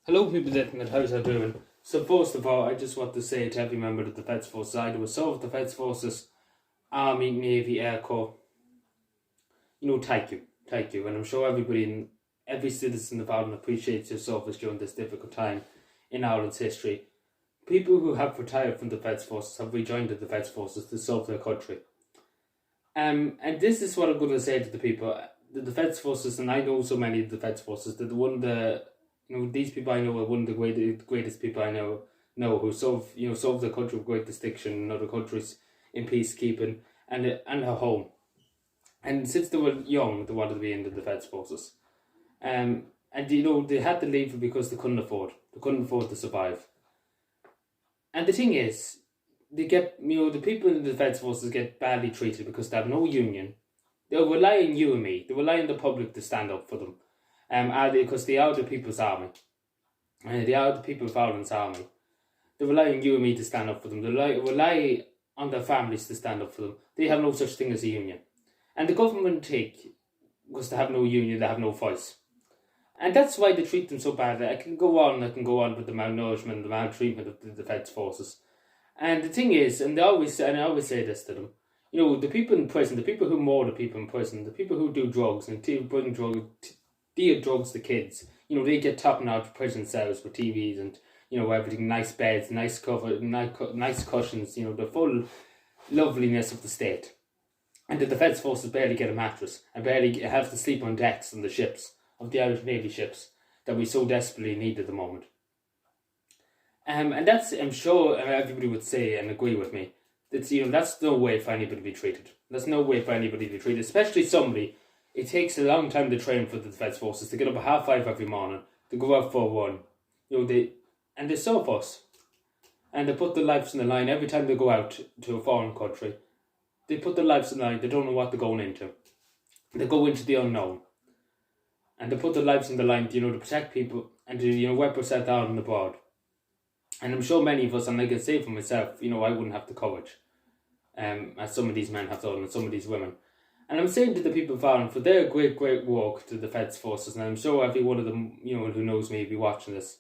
Hello, people that how's that doing? So first of all, I just want to say to every member of the Defence Forces, I do a serve the Defence Forces, Army, Navy, Air Corps. Thank you, and I'm sure every citizen of Ireland appreciates your service during this difficult time in Ireland's history. People who have retired from the Defence Forces have rejoined the Defence Forces to serve their country. And this is what I'm going to say to the people. The Defence Forces, and I know so many of the Defence Forces, that one of the these people I know are one of the greatest people I know who serve their country with great distinction in other countries in peacekeeping and at home. And since they were young, they wanted to be in the Defence Forces. And they had to leave because they couldn't afford. They couldn't afford to survive. And the thing is, the people in the Defence Forces get badly treated because they have no union. They rely on you and me. They rely on the public to stand up for them. Because they are the people's army. They are the people of Ireland's army. They rely on you and me to stand up for them. They rely on their families to stand up for them. They have no such thing as a union. And the government because they have no union, they have no voice. And that's why they treat them so badly. I can go on with the malnourishment, the maltreatment of the Defence Forces. And the thing is, and I always say this to them, the people in prison, the people who murder people in prison, the people who do drugs and deal drugs to kids, they get top-notch prison cells with TVs and, everything, nice beds, nice cover, nice cushions, the full loveliness of the state. And the Defence Forces barely get a mattress and barely have to sleep on decks on the ships, of the Irish Navy ships, that we so desperately need at the moment. And that's, I'm sure everybody would say and agree with me, that's no way for anybody to be treated. That's no way for anybody to be treated, especially somebody. It takes a long time to train for the Defence Forces, to get up at 5:30 every morning, to go out for a run. They serve us. And they put their lives on the line every time they go out to a foreign country. They put their lives on the line, they don't know what they're going into. They go into the unknown. And they put their lives on the line, to protect people and to, represent Ireland abroad. And I'm sure many of us, and I can say for myself, I wouldn't have the courage, as some of these men have done, and some of these women. And I'm saying to the people of Ireland, for their great, great work to the Defence Forces, and I'm sure every one of them, who knows me, will be watching this.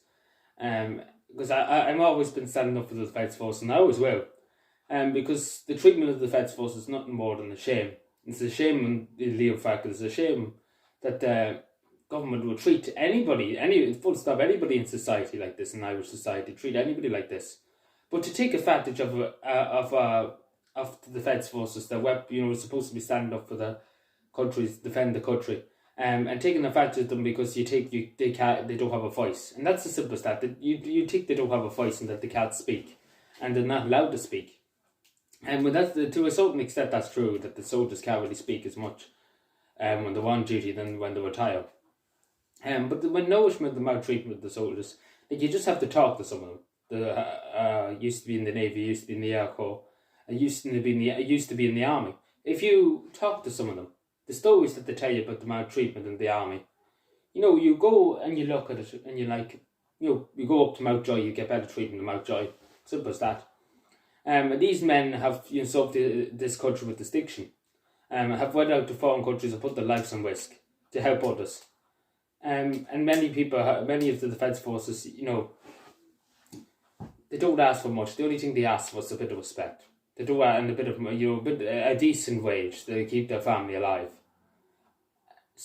Because I'm always been standing up for the Defence Force, and I always will. Because the treatment of the Defence Force is nothing more than a shame. It's a shame, Leo Farrell, it's a shame that the government will treat anybody in society like this, in Irish society, treat anybody like this. But to take advantage of the Defence Forces that were supposed to be standing up for the countries, defend the country, and taking advantage of them because they don't have a voice, and that's the simple as that. You think they don't have a voice and that they can't speak, and they're not allowed to speak. And when that's to a certain extent, that's true, that the soldiers can't really speak as much when they're on duty than when they retire. But the malnourishment, the maltreatment of the soldiers, you just have to talk to some of them. Used to be in the Navy, used to be in the Air Corps, used to be in the Army. If you talk to some of them, the stories that they tell you about the maltreatment in the Army, you go and you look at it and you're like, you go up to Mountjoy, you get better treatment in Mountjoy. Simple as that. These men have served this country with distinction. Have went out to foreign countries and put their lives on risk to help others. And many of the Defence Forces, they don't ask for much. The only thing they ask for is a bit of respect. They do and a bit of a decent wage to keep their family alive.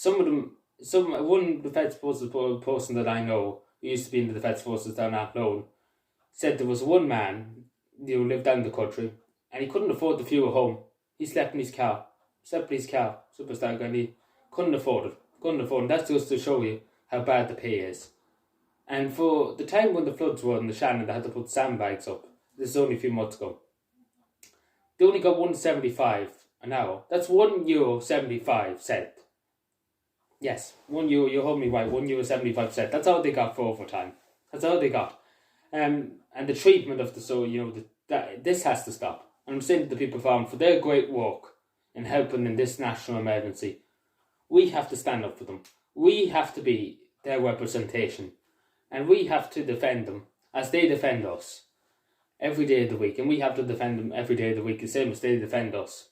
One Defence Forces person that I know who used to be in the Defence Forces down at Athlone said there was one man who lived down the country and he couldn't afford the fuel home. He slept in his car. Superstar, and he couldn't afford it. And that's just to show you how bad the pay is. And for the time when the floods were in the Shannon, they had to put sandbags up. This is only a few months ago. They only got €1.75 an hour. That's €1.75. Yes, €1. You heard me right. €1.75. That's all they got for overtime. That's all they got. And the treatment of this has to stop. And I'm saying to the people farm for their great work in helping in this national emergency, we have to stand up for them. We have to be their representation. And we have to defend them as they defend us every day of the week. And we have to defend them every day of the week, the same as they defend us.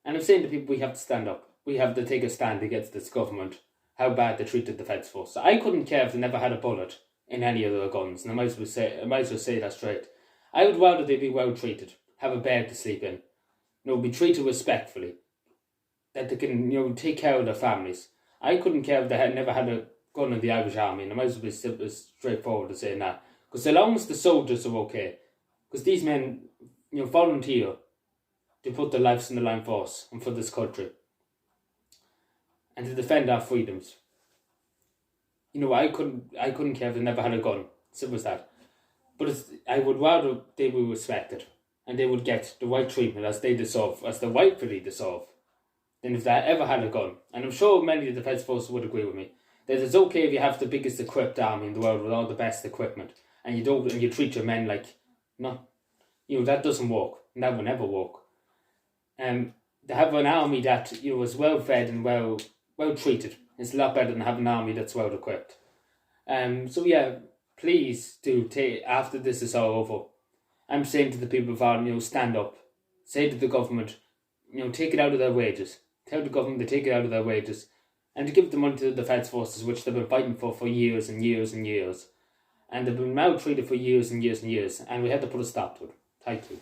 And I'm saying to people, we have to stand up. We have to take a stand against this government how bad they treated the Feds Force. I couldn't care if they never had a bullet in any of their guns, and I might as well say that straight. I would rather they be well treated, have a bed to sleep in, be treated respectfully, that they can, take care of their families. I couldn't care if they had never had a gun in the Irish Army, and I might as well be simple, straightforward to saying that. Because as long as the soldiers are okay, because these men, volunteer to put their lives in the line for us and for this country, and to defend our freedoms. I couldn't care if they never had a gun. Simple as that. But I would rather they were respected and they would get the right treatment as they deserve, as they rightfully deserve, than if they ever had a gun. And I'm sure many of the Defence Forces would agree with me that it's okay if you have the biggest equipped army in the world with all the best equipment, and you treat your men like that doesn't work, and that will never work. To have an army that is well fed and well treated is a lot better than having an army that's well equipped. Please do take, after this is all over, I'm saying to the people of Ireland, stand up, say to the government, take it out of their wages. Tell the government to take it out of their wages, and to give the money to the Defence Forces, which they've been fighting for years and years and years, and they've been maltreated for years and years and years, and we have to put a stop to it. Thank you.